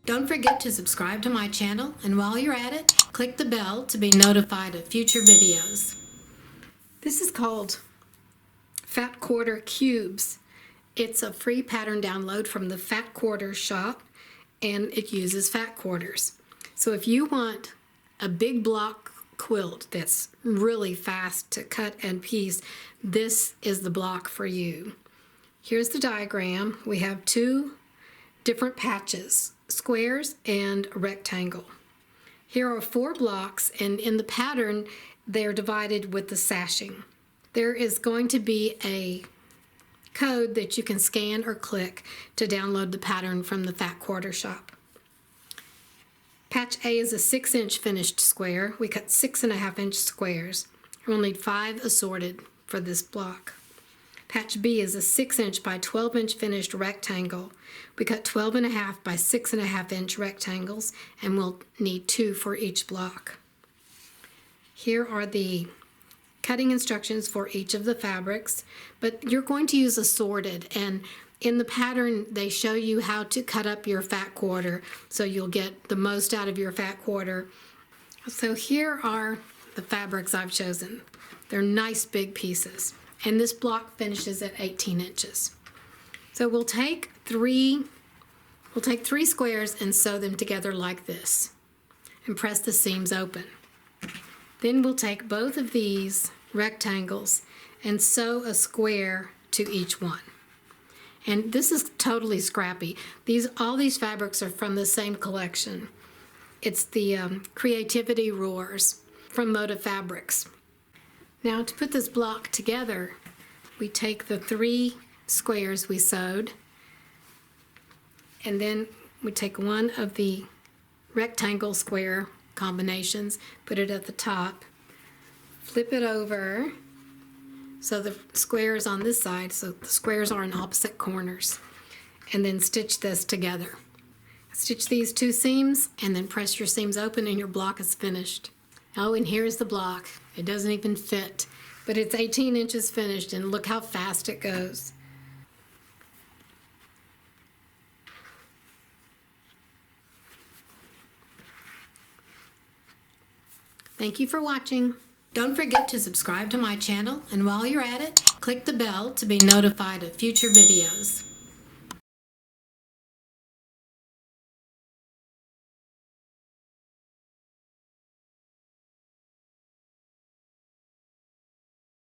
Don't forget to subscribe to my channel, and while you're at it, click the bell to be notified of future videos. This is called Fat Quarter Cubes. It's a free pattern download from the Fat Quarter shop, and it uses fat quarters. So if you want a big block quilt that's really fast to cut and piece, this is the block for you. Here's the diagram. We have two different patches, squares and a rectangle. Here are 4 blocks, and in the pattern they're divided with the sashing. There is going to be a code that you can scan or click to download the pattern from the Fat Quarter shop. Patch A is a 6-inch finished square. We cut 6.5-inch squares. We'll need 5 assorted for this block. Patch B is a 6-inch by 12-inch finished rectangle. We cut 12.5 by 6.5-inch rectangles, and we'll need 2 for each block. Here are the cutting instructions for each of the fabrics, but you're going to use assorted, and in the pattern they show you how to cut up your fat quarter so you'll get the most out of your fat quarter. So here are the fabrics I've chosen. They're nice big pieces, and this block finishes at 18 inches. So we'll take three squares and sew them together like this and press the seams open. Then we'll take both of these rectangles and sew a square to each one. And this is totally scrappy. All these fabrics are from the same collection. It's the Creativity Roars from Moda Fabrics. Now to put this block together, we take the 3 squares we sewed, and then we take one of the rectangle square combinations, put it at the top, flip it over so the square is on this side, so the squares are in opposite corners, and then stitch this together. Stitch these 2 seams and then press your seams open and your block is finished. Oh, and here's the block. It doesn't even fit, but it's 18 inches finished, and look how fast it goes. Thank you for watching. Don't forget to subscribe to my channel, and while you're at it, click the bell to be notified of future videos.